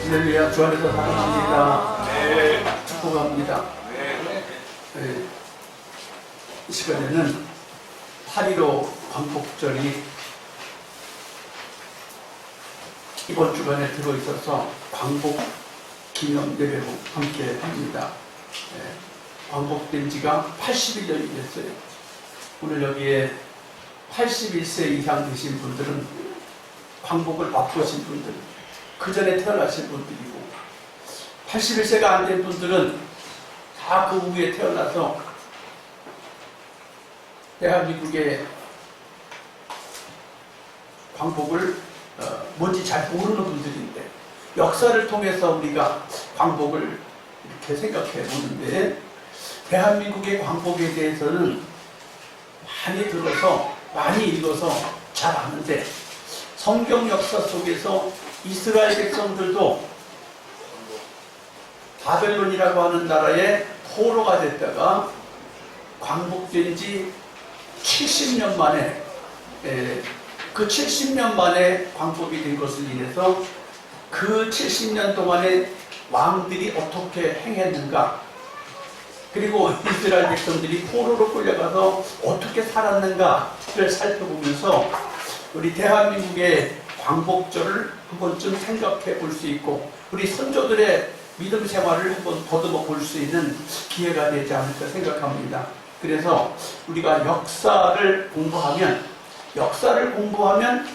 할렐루야. 주 안에서 사랑합니다. 축복합니다. 네. 이 시간에는 8.15 광복절이 이번 주간에 들어있어서 광복 기념 예배로 함께 합니다. 네. 광복된 지가 81년이 됐어요. 오늘 여기에 81세 이상 되신 분들은 광복을 맛보신 분들, 그 전에 태어나신 분들이고, 81세가 안 된 분들은 다 그 후에 태어나서 대한민국의 광복을 뭔지 잘 모르는 분들인데, 역사를 통해서 우리가 광복을 이렇게 생각해 보는데, 대한민국의 광복에 대해서는 많이 들어서 많이 읽어서 잘 아는데, 성경 역사 속에서 이스라엘 백성들도 바벨론이라고 하는 나라의 포로가 됐다가 광복된 지 70년 만에, 그 70년 만에 광복이 된 것을 인해서 그 70년 동안에 왕들이 어떻게 행했는가, 그리고 이스라엘 백성들이 포로로 끌려가서 어떻게 살았는가를 살펴보면서 우리 대한민국의 광복절을 한 번쯤 생각해 볼 수 있고, 우리 선조들의 믿음 생활을 한번 더듬어 볼 수 있는 기회가 되지 않을까 생각합니다. 그래서 우리가 역사를 공부하면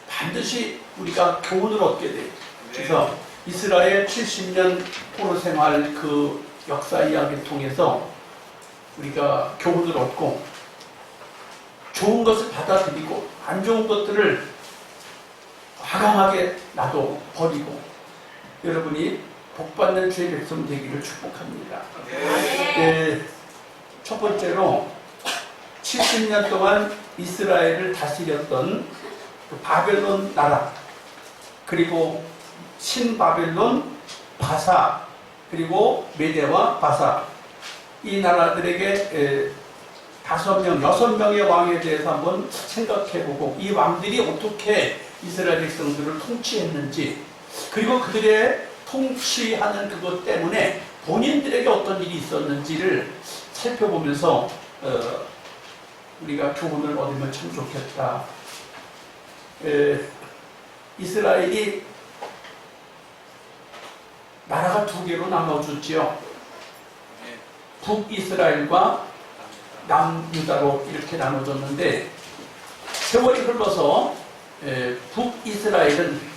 반드시 우리가 교훈을 얻게 돼요. 그래서 이스라엘 70년 포로 생활 그 역사 이야기를 통해서 우리가 교훈을 얻고, 좋은 것을 받아들이고 안 좋은 것들을 과감하게 나도 버리고, 여러분이 복받는 주의 백성 되기를 축복합니다. 첫 번째로 70년 동안 이스라엘을 다스렸던 그 바벨론 나라, 그리고 신바벨론, 바사, 그리고 메대와 바사, 이 나라들에게 5명, 6명의 왕에 대해서 한번 생각해보고, 이 왕들이 어떻게 이스라엘 백성들을 통치했는지, 그리고 그들의 통치하는 그것 때문에 본인들에게 어떤 일이 있었는지를 살펴보면서 우리가 교훈을 얻으면 참 좋겠다. 이스라엘이 나라가 2개로 나눠졌지요. 북이스라엘과 남유다로 이렇게 나눠졌는데, 세월이 흘러서 북이스라엘은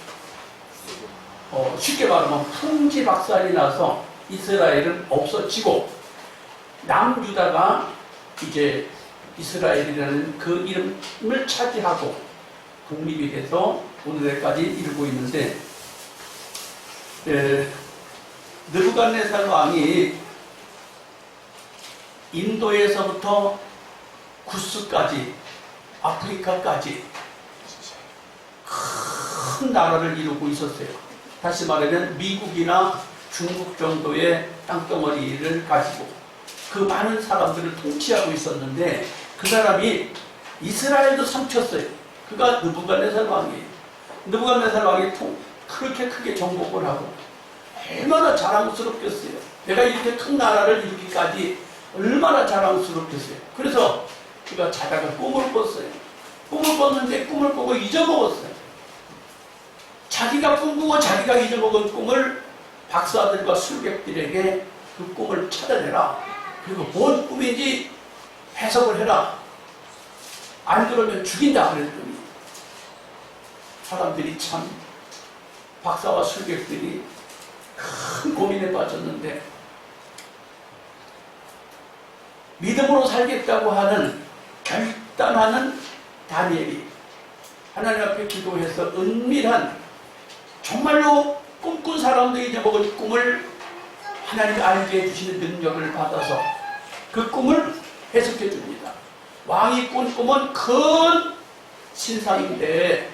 쉽게 말하면 풍지박산이 나서 이스라엘은 없어지고, 남유다가 이제 이스라엘이라는 그 이름을 차지하고 독립이 돼서 오늘까지 이르고 있는데, 느부갓네살 왕이 인도에서부터 구스까지, 아프리카까지 큰 나라를 이루고 있었어요. 다시 말하면 미국이나 중국 정도의 땅덩어리를 가지고 그 많은 사람들을 통치하고 있었는데, 그 사람이 이스라엘도 삼켰어요. 그가 느부갓네살 왕이에요. 느부갓네살 왕이 그렇게 크게 정복을 하고 얼마나 자랑스럽겠어요. 내가 이렇게 큰 나라를 이루기까지 얼마나 자랑스럽겠어요. 그래서 그가 자다가 꿈을 꿨어요. 꿈을 꿨는데 꿈을 꾸고 잊어먹었어요. 자기가 꿈꾸고 자기가 잊어먹은 꿈을 박사들과 술객들에게 그 꿈을 찾아내라. 그리고 뭔 꿈인지 해석을 해라. 안 그러면 죽인다 그랬더니, 사람들이 참, 박사와 술객들이 큰 고민에 빠졌는데, 믿음으로 살겠다고 하는 결단하는 다니엘이 하나님 앞에 기도해서 은밀한, 정말로 꿈꾼 사람들이 잊어먹은 꿈을 하나님이 알게 해주시는 능력을 받아서 그 꿈을 해석해 줍니다. 왕이 꾼 꿈은 큰 신상인데,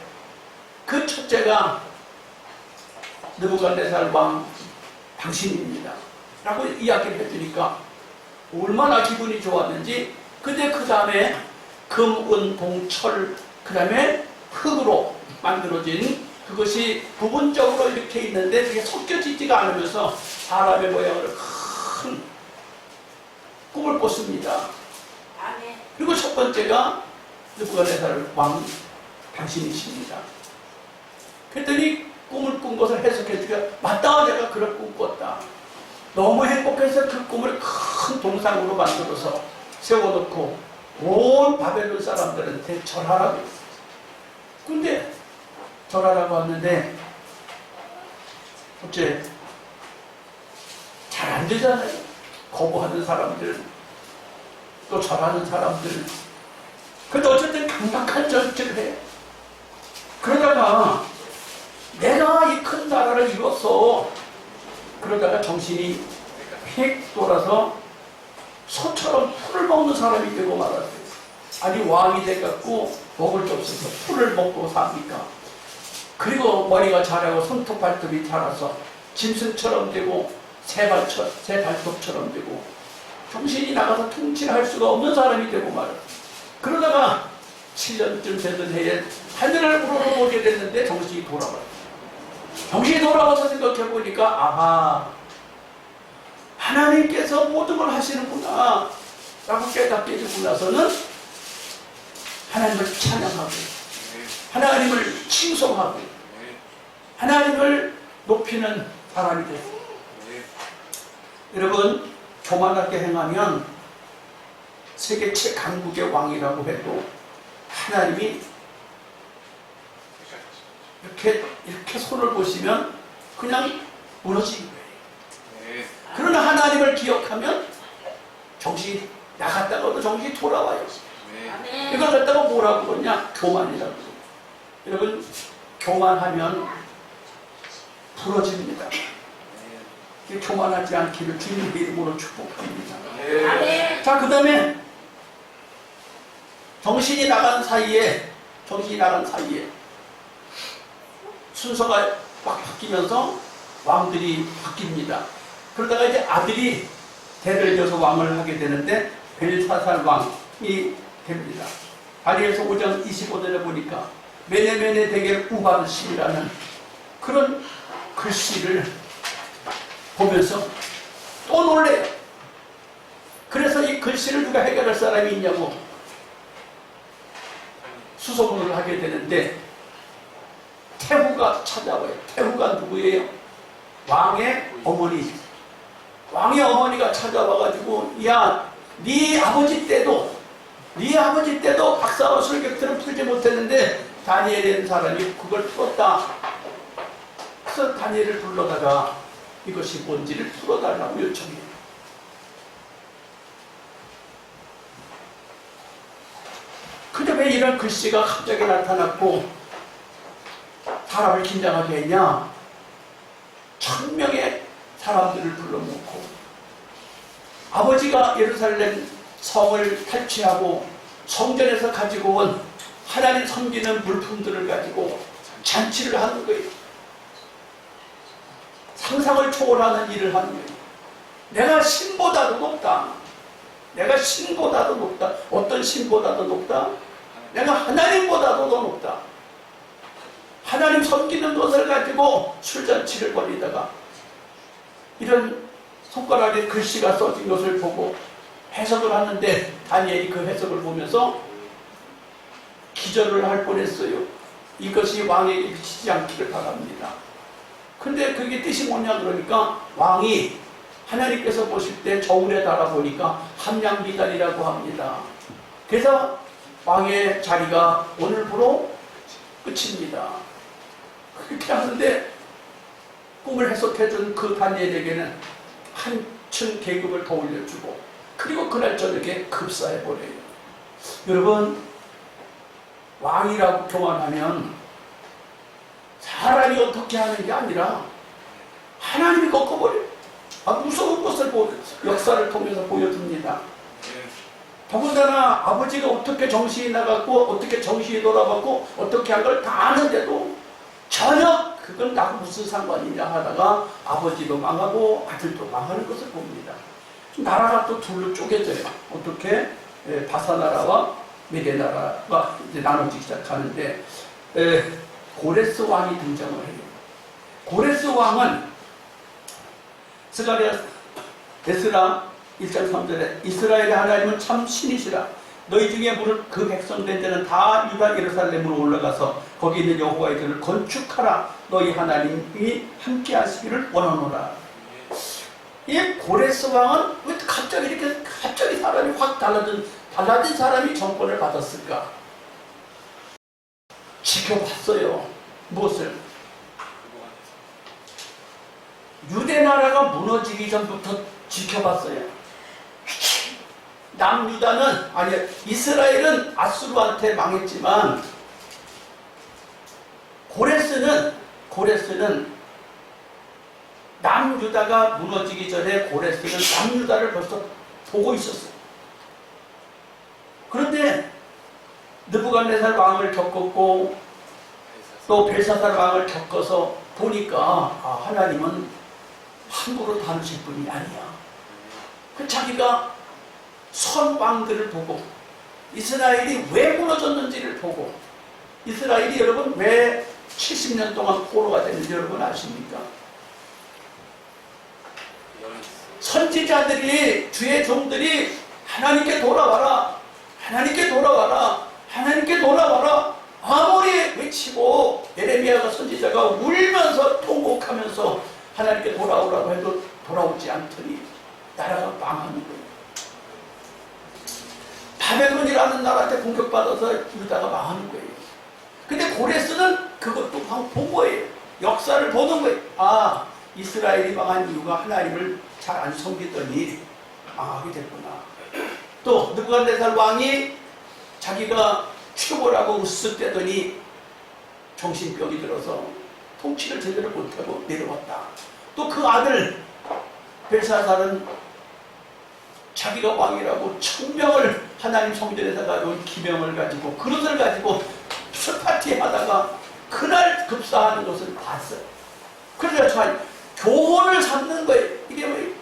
그 첫째가 느부갓네살 왕 당신입니다 라고 이야기를 해주니까 얼마나 기분이 좋았는지. 근데 그 다음에 금, 은, 봉, 철, 그 다음에 흙으로 만들어진 그것이 부분적으로 이렇게 있는데 그게 섞여지지가 않으면서 사람의 모양으로 큰 꿈을 꿨습니다. 그리고 첫 번째가 느부갓네살 왕 당신이십니다. 그랬더니 꿈을 꾼 것을 해석해 주니까 맞다, 내가 그런 꿈 꿨다. 너무 행복해서 그 꿈을 큰 동상으로 만들어서 세워놓고 온 바벨론 사람들한테 절하라고 했어요. 근데 절하라고 하는데 어째 잘 안 되잖아요. 거부하는 사람들, 또 절하는 사람들. 근데 어쨌든 강력한 절제를 해요. 그러다가 내가 이 큰 나라를 이뤘어. 그러다가 정신이 휙 돌아서 소처럼 풀을 먹는 사람이 되고 말았어요. 아니, 왕이 돼갖고 먹을 게 없어서 풀을 먹고 삽니까? 그리고 머리가 자라고 손톱 발톱이 자라서 짐승처럼 되고 새 발톱처럼 되고 정신이 나가서 통치를 할 수가 없는 사람이 되고 말았어요. 그러다가 7년쯤 되던 해에 하늘을 우러러보게 됐는데 정신이 돌아버렸어요. 정신이 돌아와서 생각해보니까 아하, 하나님께서 모든 걸 하시는구나 라고 깨닫게 되고 나서는 하나님을 찬양하고 하나님을 칭송하고 하나님을 높이는 사람이 됐어요. 여러분, 교만하게 행하면 세계 최강국의 왕이라고 해도 하나님이 이렇게 손을 보시면 그냥 무너지는 거예요. 그러나 하나님을 기억하면 정신이 나갔다가도 정신이 돌아와요. 이걸 갖다가 뭐라고 그러냐? 교만이라고. 여러분, 교만하면 부러집니다. 교만하지 않기를 주님의 이름으로 축복합니다. 자, 그 다음에 정신이 나간 사이에 순서가 막 바뀌면서 왕들이 바뀝니다. 그러다가 이제 아들이 대를 이어서 왕을 하게 되는데 벨사살 왕이 됩니다. 다니엘서 5장 25절에 보니까 메네메네 데겔 우바르심이라는 그런 글씨를 보면서 또 놀래요. 그래서 이 글씨를 누가 해결할 사람이 있냐고 수소문을 하게 되는데 태후가 찾아와요. 태후가 누구예요? 왕의 어머니. 왕의 어머니가 찾아와가지고 야, 네 아버지 때도 박사와 술객들은 풀지 못했는데 다니엘이라는 사람이 그걸 풀었다. 그래서 다니엘을 불러다가 이것이 뭔지를 풀어달라고 요청해요. 근데 왜 이런 글씨가 갑자기 나타났고 사람을 긴장하게 했냐? 1000명의 사람들을 불러놓고 아버지가 예루살렘 성을 탈취하고 성전에서 가지고 온 하나님 섬기는 물품들을 가지고 잔치를 하는 거예요. 상상을 초월하는 일을 하는 거예요. 내가 신보다도 높다. 내가 신보다도 높다. 어떤 신보다도 높다? 내가 하나님보다도 더 높다. 하나님 섬기는 것을 가지고 술잔치를 벌이다가 이런 손가락에 글씨가 써진 것을 보고 해석을 하는데 다니엘이 그 해석을 보면서 기절을 할 뻔했어요. 이것이 왕에게 미치지 않기를 바랍니다. 근데 그게 뜻이 뭐냐 그러니까 왕이 하나님께서 보실 때 저울에 달아보니까 함량미달이라고 합니다. 그래서 왕의 자리가 오늘부로 끝입니다. 그렇게 하는데 꿈을 해석해준 그 다니엘에게는 한층 계급을 더 올려주고 그리고 그날 저녁에 급사해버려요. 여러분, 왕이라고 교만하면 사람이 어떻게 하는 게 아니라 하나님이 꺾어버려요. 무서운 것을 역사를 통해서 보여줍니다. 더군다나 아버지가 어떻게 정신이 나갔고 어떻게 정신이 돌아갔고 어떻게 한 걸 다 아는데도 전혀 그건 나하고 무슨 상관이냐 하다가 아버지도 망하고 아들도 망하는 것을 봅니다. 나라가 또 둘로 쪼개져요. 어떻게? 바사 나라와 메대 나라가 이제 나눠지기 시작하는데 고레스 왕이 등장을 해요. 고레스 왕은 에스라 1장 3절에 이스라엘의 하나님은 참 신이시라. 너희 중에 물을 그 백성된 자는 다 유다 예루살렘으로 올라가서 거기 있는 여호와의 전을 건축하라. 너희 하나님이 함께 하시기를 원하노라. 이 고레스 왕은 왜 갑자기 사람이 확 달라진 사람이 정권을 받았을까? 지켜봤어요. 무엇을? 유대 나라가 무너지기 전부터 지켜봤어요. 남유다는, 이스라엘은 아수르한테 망했지만 고레스는 남유다가 무너지기 전에 고레스는 남유다를 벌써 보고 있었어요. 그런데 느부갓네살 왕을 겪었고 또 벨사살 왕을 겪어서 보니까 하나님은 함부로 다루실 분이 아니야. 자기가 선 왕들을 보고 이스라엘이 왜 무너졌는지를 보고 이스라엘이 여러분 왜 70년 동안 포로가 됐는지 여러분 아십니까? 선지자들이 주의 종들이 하나님께 돌아와라, 하나님께 돌아와라, 하나님께 돌아와라 아무리 외치고 예레미야가 선지자가 울면서 통곡하면서 하나님께 돌아오라고 해도 돌아오지 않더니 나라가 망하는 거예요. 바벨론이라는 나라한테 공격받아서 유다가 망하는 거예요. 근데 고레스는 그것도 본 거예요. 역사를 보는 거예요. 이스라엘이 망한 이유가 하나님을 잘 안 섬기더니 망하게 됐구나. 또 느부갓네살 왕이 자기가 최고라고 으쓱대더니 정신병이 들어서 통치를 제대로 못하고 내려왔다. 또 그 아들 벨사살은 자기가 왕이라고 천명을 하나님 성전에서 가져온 기명을 가지고 그릇을 가지고 술파티 하다가 그날 급사하는 것을 봤어요. 그래서 교훈을 삼는 거예요. 이게 뭐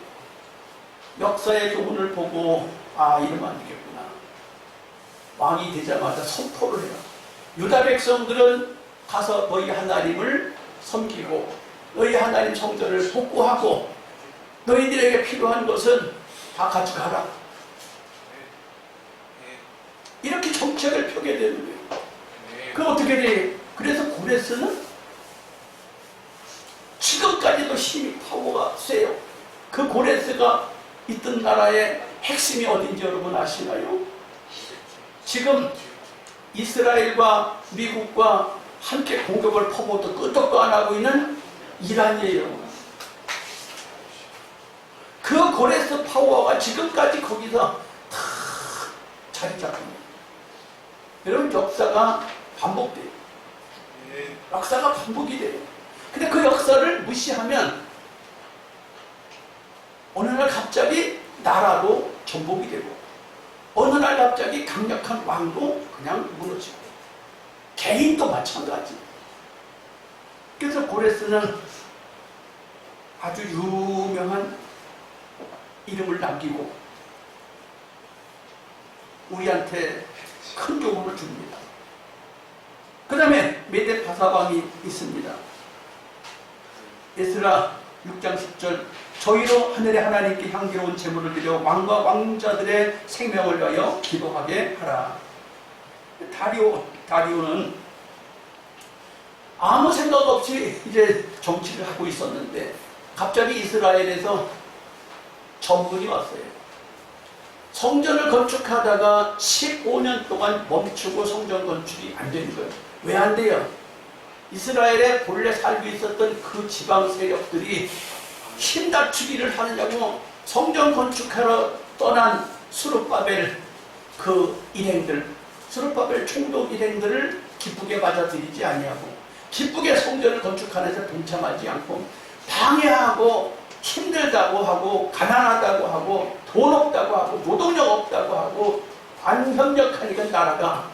역사의 교훈을 보고 이러면 안 되겠구나. 왕이 되자마자 선포를 해요. 유다 백성들은 가서 너희 하나님을 섬기고 너희 하나님 성전을 복구하고 너희들에게 필요한 것은 다 가져가라. 이렇게 정책을 펴게 되는 거예요. 그럼 어떻게 돼? 그래서 고레스는 지금까지도 힘이 파워가 세요. 그 고레스가 있던 나라의 핵심이 어딘지 여러분 아시나요? 지금 이스라엘과 미국과 함께 공격을 퍼부어도 끄떡도 안 하고 있는 이란이에요. 그 고레스 파워가 지금까지 거기서 다 자리 잡습니다. 여러분 역사가 반복돼요. 역사가 반복이 돼요. 근데 그 역사를 무시하면 어느 날 갑자기 나라도 전복이 되고 어느 날 갑자기 강력한 왕도 그냥 무너지고 개인도 마찬가지. 그래서 고레스는 아주 유명한 이름을 남기고 우리한테 큰 교훈을 줍니다. 그 다음에 메데 바사왕이 있습니다. 에스라 6장 10절 저희로 하늘의 하나님께 향기로운 제물을 드려 왕과 왕자들의 생명을 위하여 기도하게 하라. 다리오는 아무 생각 없이 이제 정치를 하고 있었는데 갑자기 이스라엘에서 전문이 왔어요. 성전을 건축하다가 15년 동안 멈추고 성전 건축이 안 되는 거예요. 왜 안 돼요? 이스라엘에 본래 살고 있었던 그 지방 세력들이 힘 다투기를 하느냐고 성전 건축하러 떠난 스룹바벨 스룹바벨 총독 일행들을 기쁘게 받아들이지 아니하고 기쁘게 성전을 건축하는 데 동참하지 않고 방해하고 힘들다고 하고 가난하다고 하고 돈 없다고 하고 노동력 없다고 하고 안 협력하니까 나라가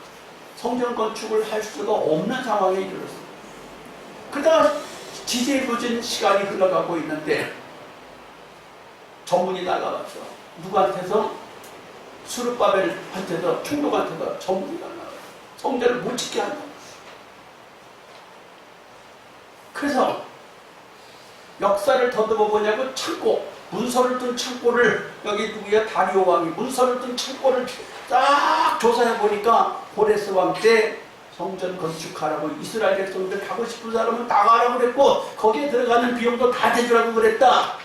성전 건축을 할 수가 없는 상황에 이르렀습니다. 그러다가 지지부진 시간이 흘러가고 있는데 전문이 날아왔죠. 누구한테서? 스룹바벨한테서 총독한테서 전문이 날아와요. 성전을 못 짓게 한다. 그래서 역사를 더듬어 보냐고 창고, 문서를 둔 창고를, 여기 누구야? 다리오 왕이 문서를 둔 창고를 딱 조사해 보니까 고레스 왕 때 성전 건축하라고 이스라엘 백성들 가고 싶은 사람은 다 가라고 그랬고 거기에 들어가는 비용도 다 대주라고 그랬다.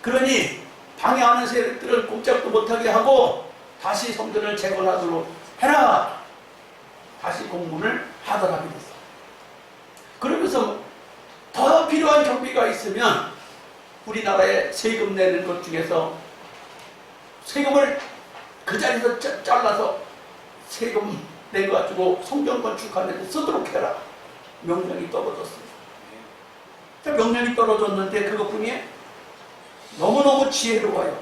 그러니 방해하는 세력들을 꼼짝도 못하게 하고 다시 성전을 재건하도록 해라. 다시 공문을 하더라게 됐어. 그러면서 더 필요한 경비가 있으면 우리나라에 세금 내는 것 중에서 세금을 그 자리에서 잘라서 세금 내가지고 성전 건축하는 데 쓰도록 해라. 명령이 떨어졌어요. 명령이 떨어졌는데 그것뿐이 너무너무 지혜로워요.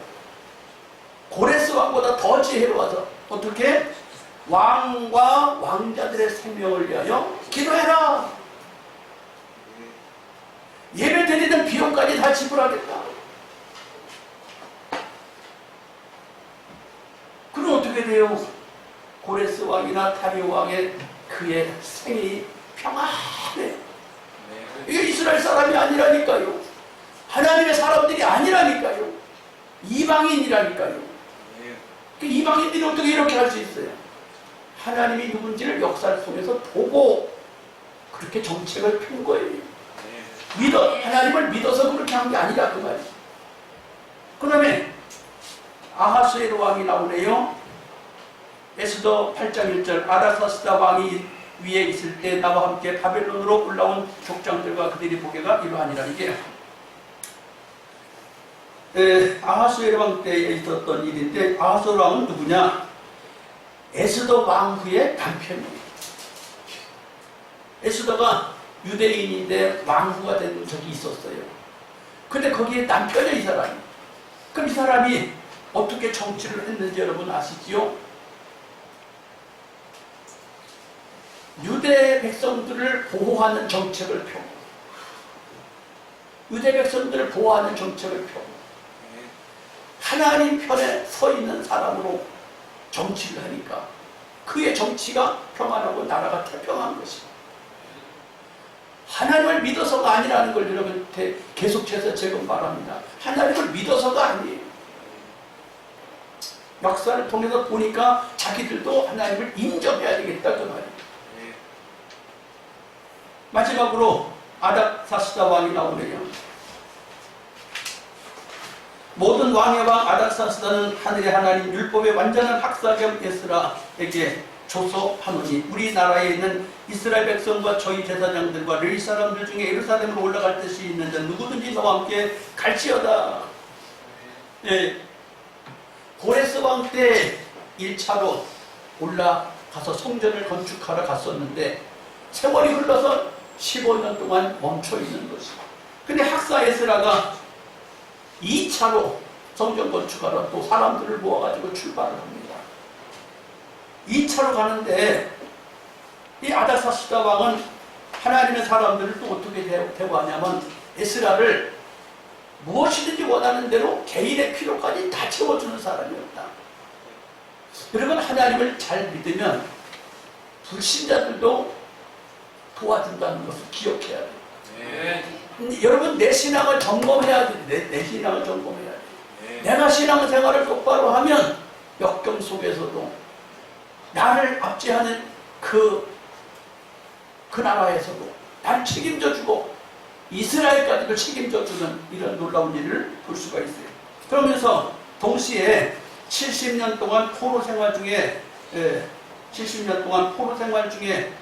고레스 왕보다 더 지혜로워서 어떻게? 왕과 왕자들의 생명을 위하여 기도해라. 예배 드리는 비용까지 다 지불하겠다. 그럼 어떻게 돼요? 고레스 왕이나 다리오 왕의 그의 생이 평안해. 이게 이스라엘 사람이 아니라니까요. 하나님의 사람들이 아니라니까요. 이방인이라니까요. 그 이방인들이 어떻게 이렇게 할 수 있어요? 하나님이 누군지를 역사를 통해서 보고 그렇게 정책을 편 거예요. 하나님을 믿어서 그렇게 한 게 아니라 그 말이에요. 그 다음에 아하수에로 왕이 나오네요. 에스더 8장 1절 아닥사스다 왕이 위에 있을 때 나와 함께 바벨론으로 올라온 족장들과 그들이 보게가 이러하니라. 이게 아하수에로 왕 때에 있었던 일인데 아하수에로 왕은 누구냐? 에스더 왕후의 남편이에요. 에스더가 유대인인데 왕후가 된 적이 있었어요. 근데 거기에 남편이야, 이 사람이. 그럼 이 사람이 어떻게 정치를 했는지 여러분 아시지요? 유대 백성들을 보호하는 정책을 펴고, 유대 백성들을 보호하는 정책을 펴고, 하나님 편에 서 있는 사람으로 정치를 하니까 그의 정치가 평안하고 나라가 태평한 것입니다. 하나님을 믿어서가 아니라는 걸 여러분한테 계속해서 제가 말합니다. 하나님을 믿어서가 아니에요. 역사를 통해서 보니까 자기들도 하나님을 인정해야 되겠다 그 말이에요. 마지막으로 아닥사스다 왕이 나오네요. 모든 왕의 왕 아닥사스다는 하늘의 하나님 율법의 완전한 학사 겸 에스라에게 조서하노니 우리나라에 있는 이스라엘 백성과 저희 제사장들과 레위 사람들 중에 예루살렘으로 올라갈 뜻이 있는 자 누구든지 너와 함께 갈지어다. 예. 고레스 왕 때 1차로 올라가서 성전을 건축하러 갔었는데 세월이 흘러서 15년 동안 멈춰 있는 것이고, 근데 학사 에스라가 2차로 성전 건축하러 또 사람들을 모아가지고 출발을 합니다. 2차로 가는데 이 아닥사스다 왕은 하나님의 사람들을 또 어떻게 대우하냐면 에스라를 무엇이든지 원하는 대로 개인의 필요까지 다 채워주는 사람이었다. 여러분, 하나님을 잘 믿으면 불신자들도 도와준다는 것을 기억해야 돼요. 여러분, 내 신앙을 점검해야 돼. 내 신앙을 점검해야 돼. 내가 신앙생활을 똑바로 하면 역경 속에서도 나를 압제하는 그 나라에서도 나를 책임져주고 이스라엘까지도 책임져주는 이런 놀라운 일을 볼 수가 있어요. 그러면서 동시에 70년 동안 포로 생활 중에 70년 동안 포로 생활 중에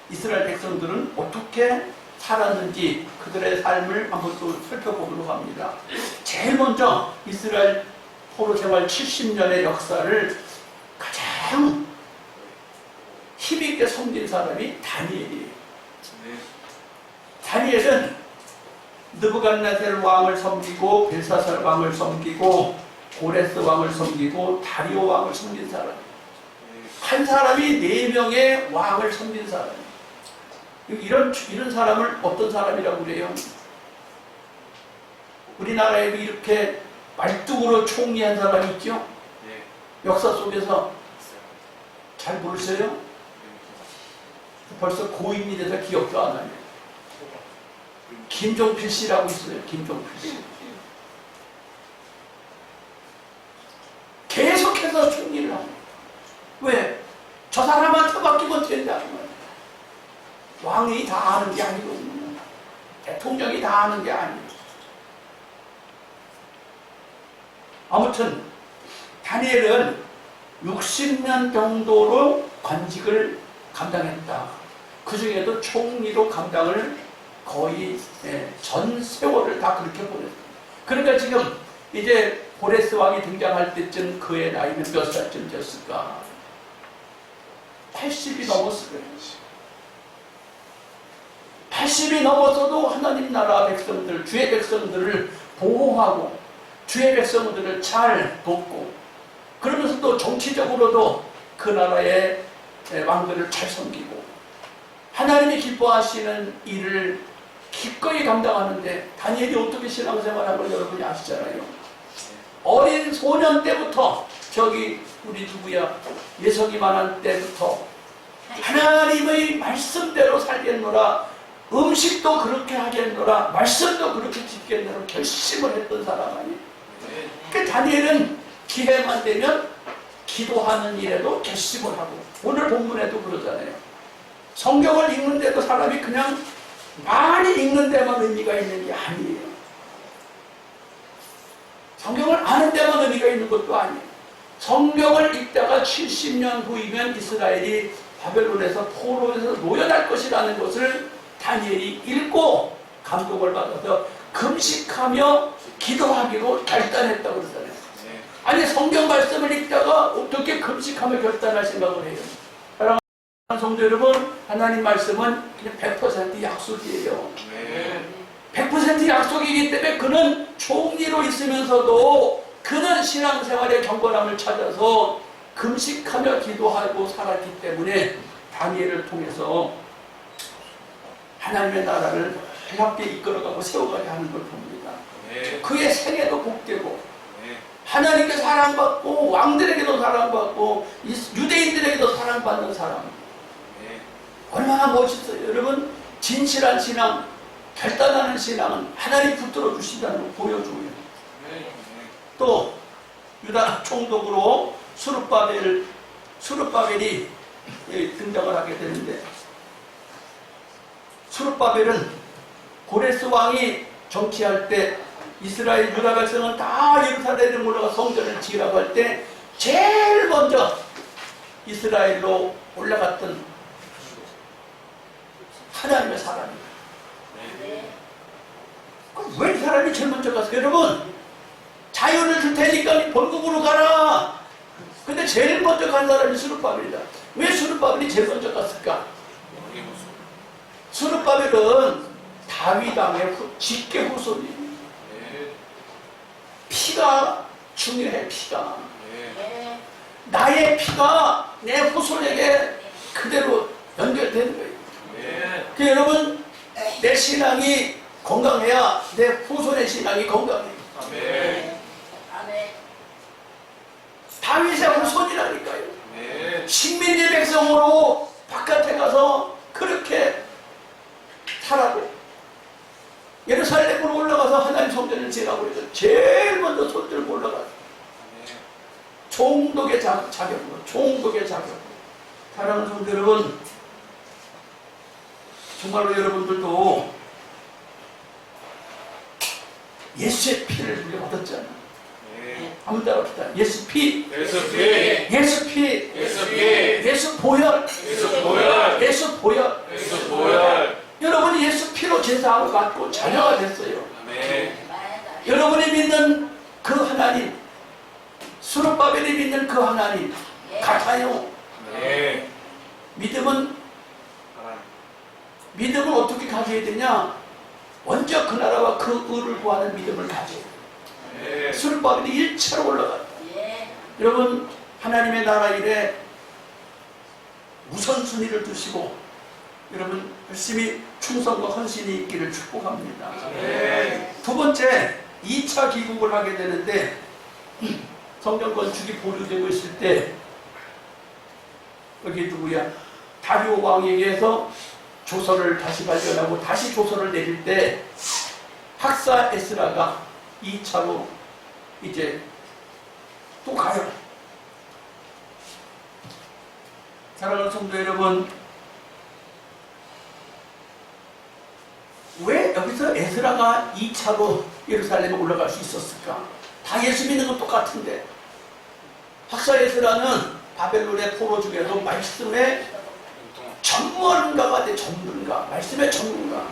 이스라엘 백성들은 어떻게 살았는지 그들의 삶을 한번 또 살펴보도록 합니다. 제일 먼저 이스라엘 포로 생활 70년의 역사를 가장 힘있게 섬긴 사람이 다니엘이에요. 다니엘은 느부갓네살 왕을 섬기고 벨사살 왕을 섬기고 고레스 왕을 섬기고 다리오 왕을 섬긴 사람이에요. 한 사람이 4명의 왕을 섬긴 사람이에요. 이런 사람을 어떤 사람이라고 그래요? 우리나라에도 이렇게 말뚝으로 총리한 사람이 있죠? 역사 속에서 잘 모르세요? 벌써 고인이 돼서 기억도 안 나요. 김종필 씨라고 있어요. 김종필 씨. 계속해서 총리를 하고. 왜? 저 사람한테 맡기면 된다는 거예요. 왕이 다 아는 게 아니거든요. 대통령이 다 아는 게 아니에요. 아무튼 다니엘은 60년 정도로 관직을 감당했다. 그 중에도 총리로 감당을 거의 전 세월을 다 그렇게 보냈다. 그러니까 지금 이제 고레스 왕이 등장할 때쯤 그의 나이는 몇 살쯤 됐을까? 80이 넘었을 거예요. 80이 넘었어도 하나님 나라 백성들, 주의 백성들을 보호하고 주의 백성들을 잘 돕고 그러면서 또 정치적으로도 그 나라의 왕들을 잘 섬기고 하나님이 기뻐하시는 일을 기꺼이 감당하는데 다니엘이 어떻게 신앙생활한 걸 여러분이 아시잖아요. 어린 소년 때부터 저기 우리 누구야 예석이만한 때부터 하나님의 말씀대로 살겠노라, 음식도 그렇게 하겠노라, 말씀도 그렇게 짓겠노라 결심을 했던 사람 아니에요. 그 다니엘은 기회만 되면 기도하는 일에도 결심을 하고 오늘 본문에도 그러잖아요. 성경을 읽는데도 사람이 그냥 많이 읽는 데만 의미가 있는 게 아니에요. 성경을 아는 데만 의미가 있는 것도 아니에요. 성경을 읽다가 70년 후이면 이스라엘이 바벨론에서 포로에서 노연할 것이라는 것을 다니엘이 읽고 감동을 받아서 금식하며 기도하기로 결단했다고 그러잖아요. 아니 성경 말씀을 읽다가 어떻게 금식하며 결단할 생각을 해요? 사랑하는 성도 여러분, 하나님 말씀은 그냥 100% 약속이에요. 100% 약속이기 때문에 그는 총리로 있으면서도 그는 신앙생활의 경건함을 찾아서 금식하며 기도하고 살았기 때문에 다니엘을 통해서 하나님의 나라를 해롭게 이끌어가고 세워가게 하는 걸 봅니다. 그의 생애도 복되고 하나님께 사랑받고 왕들에게도 사랑받고 유대인들에게도 사랑받는 사람. 얼마나 멋있어요. 여러분, 진실한 신앙, 결단하는 신앙은 하나님 붙들어 주신다는 걸 보여줘요. 또 유다 총독으로 수룹바벨이 등장을 하게 되는데, 수룹바벨은 고레스 왕이 정치할 때 이스라엘 유다 백성은 다 예루살렘에 올라가 성전을 지으라고 할 때 제일 먼저 이스라엘로 올라갔던 하나님의 사람이에요. 왜 이 사람이 제일 먼저 갔어요? 여러분, 자유를 줄 테니까 본국으로 가라. 근데 제일 먼저 간 사람이 수룹바벨이다. 왜 수룹바벨이 제일 먼저 갔을까? 수룹바벨은 다윗 왕의 직계 후손이에요. 피가 중요해. 피가 나의 피가 내 후손에게 그대로 연결되는 거예요. 그러니까 여러분, 내 신앙이 건강해야 내 후손의 신앙이 건강해요. 다윗의 후손이라니까요. 식민지 백성으로 바깥에 가서 그렇게 살아도 예루살렘으로 올라가서 하나님 성전을 지으라고 해서 제일 먼저 손 들고 올라가요. 총독의 자격으로, 총독의 자격으로. 사랑하는 성도 여러분, 정말로 여러분들도 예수의 피를 우리가 얻었잖아요. 한번 따라합시다. 예수 피, 예수 피, 예수 피, 예수 피, 예수 보혈, 예수 보혈, 예수 보혈. 예수 보혈. 여러분이 예수 피로 제사하고 받고 자녀가 됐어요. 아멘. 여러분이 믿는 그 하나님, 수룹바벨이 믿는 그 하나님 같아요. 네. 믿음은 어떻게 가져야 되냐? 먼저 그 나라와 그 의를 구하는 믿음을 가져야 돼요. 네. 수룹바벨이 일차로 올라가요. 여러분, 하나님의 나라 일에 우선순위를 두시고 여러분 열심히 충성과 헌신이 있기를 축복합니다. 네. 두 번째, 2차 귀국을 하게 되는데 성전 건축이 보류되고 있을 때 여기 누구야? 다리오 왕에게서 조서를 다시 발견하고 다시 조서를 내릴 때 학사 에스라가 2차로 이제 또 가요. 사랑하는 성도 여러분, 왜 여기서 에스라가 2차로 예루살렘에 올라갈 수 있었을까? 다 예수 믿는 건 똑같은데. 학사 에스라는 바벨론의 포로 중에도 말씀의 전문가가 돼. 말씀의 전문가.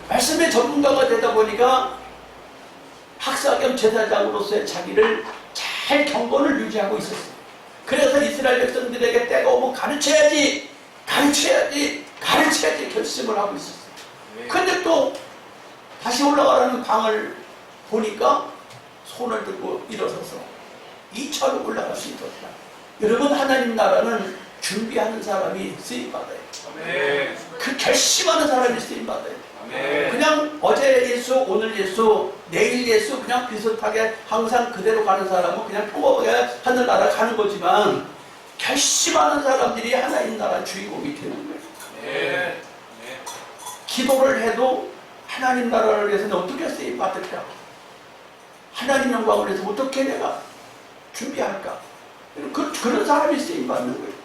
말씀의 전문가가 되다 보니까 학사 겸 제사장으로서의 자기를 잘 경건을 유지하고 있었어요. 그래서 이스라엘 백성들에게 때가 오면 가르쳐야지 결심을 하고 있었어요. 근데 또 다시 올라가라는 방을 보니까 손을 들고 일어서서 2차로 올라갈 수 있었다. 여러분, 하나님 나라는 준비하는 사람이 쓰임받아요. 아멘. 그 결심하는 사람이 쓰임받아요. 아멘. 그냥 어제 예수, 오늘 예수, 내일 예수 그냥 비슷하게 항상 그대로 가는 사람은 그냥 평범하게 하늘나라 가는 거지만 결심하는 사람들이 하나님 나라 주인공이 되는 거예요. 아멘. 기도를 해도 하나님 나라를 위해서는 어떻게 쓰임받을까? 하나님 영광을 위해서 어떻게 내가 준비할까? 그런 사람이 쓰임받는 거예요.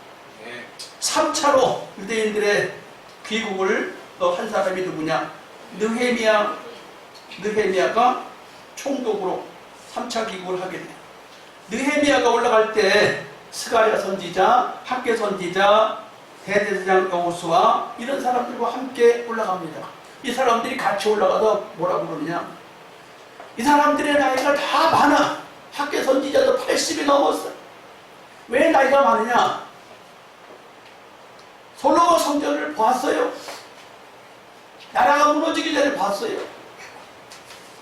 3차로 유대인들의 귀국을 한 사람이 누구냐? 느헤미야가 총독으로 3차 귀국을 하게 돼요. 느헤미야가 올라갈 때 스가랴 선지자, 학개 선지자, 대제사장 여호수아 이런 사람들과 함께 올라갑니다. 이 사람들이 같이 올라가서 뭐라고 그러느냐? 이 사람들의 나이가 다 많아. 학개 선지자도 80이 넘었어. 왜 나이가 많으냐? 솔로몬 성전을 봤어요. 나라가 무너지기 전에 봤어요.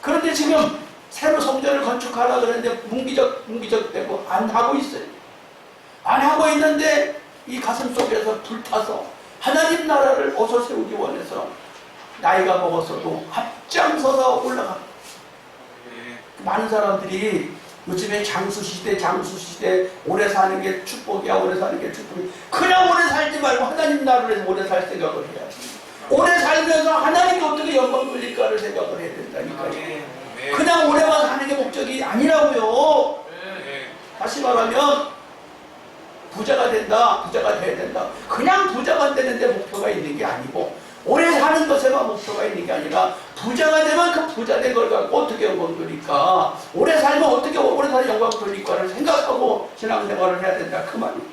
그런데 지금 새로 성전을 건축하라 그러는데 문기적되고 안 하고 있어요. 안 하고 있는데 이 가슴 속에서 불타서 하나님 나라를 어서 세우기 원해서 나이가 먹었어도 앞장서서 올라가. 많은 사람들이 요즘에 장수시대 오래 사는 게 축복이야. 오래 사는 게 축복이야. 그냥 오래 살지 말고 하나님 나라를 위해서 오래 살 생각을 해야지. 오래 살면서 하나님께 어떻게 영광 돌릴까를 생각을 해야 된다니까요. 그냥 오래만 사는 게 목적이 아니라고요. 다시 말하면 부자가 된다, 부자가 돼야 된다. 그냥 부자가 되는데 목표가 있는 게 아니고 오래 사는 것에만 목표가 있는 게 아니라 부자가 되면 그 부자 된 걸 갖고 어떻게 영광 돌릴까, 오래 살면 어떻게 오래 살면 영광 돌릴까를 생각하고 신앙생활을 해야 된다 그 말이에요.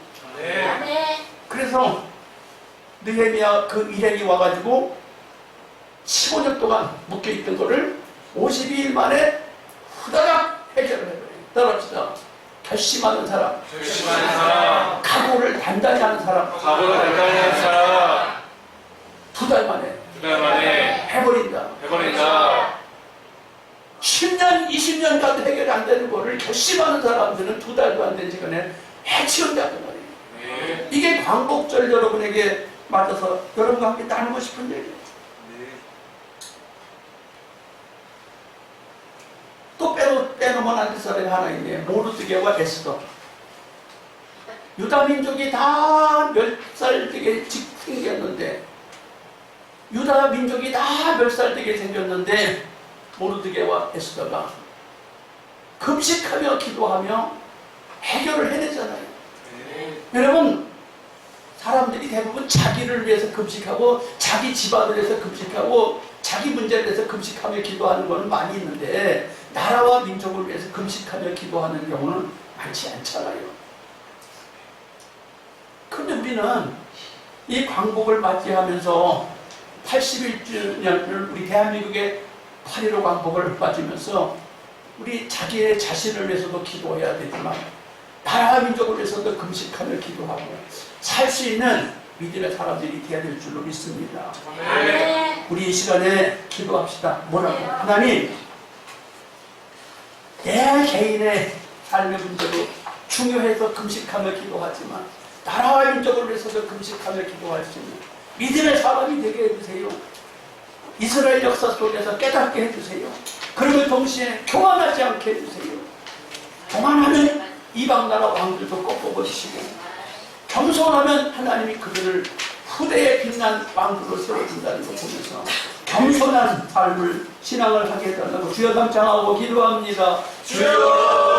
그래서 느헤미야 그 일행이 와가지고 15년 동안 묶여있던 거를 52일 만에 후다닥 해결을 해버려요. 따라합시다. 결심하는 사람, 각오를 단단히 하는 사람, 두 달 만에 해버린다. 10년, 20년 가도 해결이 안 되는 거를 결심하는 사람들은 두 달도 안 된 시간에 해치운다는 말이에요. 이게 광복절 여러분에게 맞아서 여러분과 함께 나누고 싶은 얘기예요. 또 빼놓으면 안 될 사람이 하나 있네. 모르드게와 에스더. 유다 민족이 다 멸살되게 생겼는데, 유다 민족이 다 멸살되게 생겼는데 모르드게와 에스더가 금식하며 기도하며 해결을 해내잖아요. 여러분, 사람들이 대부분 자기를 위해서 금식하고 자기 집안을 위해서 금식하고 자기 문제를 위해서 금식하며 기도하는 것은 많이 있는데 나라와 민족을 위해서 금식하며 기도하는 경우는 많지 않잖아요. 그런데 우리는 이 광복을 맞이하면서 81주년을 우리 대한민국의 8.15 광복을 맞으면서 우리 자기의 자신을 위해서도 기도해야 되지만 나라와 민족을 위해서도 금식하며 기도하고 살 수 있는 믿음의 사람들이 되어야 될 줄로 믿습니다. 우리 이 시간에 기도합시다. 뭐라고? 하나님, 내 개인의 삶의 문제도 중요해서 금식하며 기도하지만 나라와 민족을 위해서도 금식하며 기도할 수 있는 믿음의 사람이 되게 해주세요. 이스라엘 역사 속에서 깨닫게 해주세요. 그러면 동시에 교만하지 않게 해주세요. 교만하면 이방 나라 왕들도 꺾어버리시고 겸손하면 하나님이 그들을 후대에 빛난 왕으로 세워진다는 거 보면서 겸손한 삶을 신앙을 하게 해달라고 주여 담장하고 기도합니다. 주여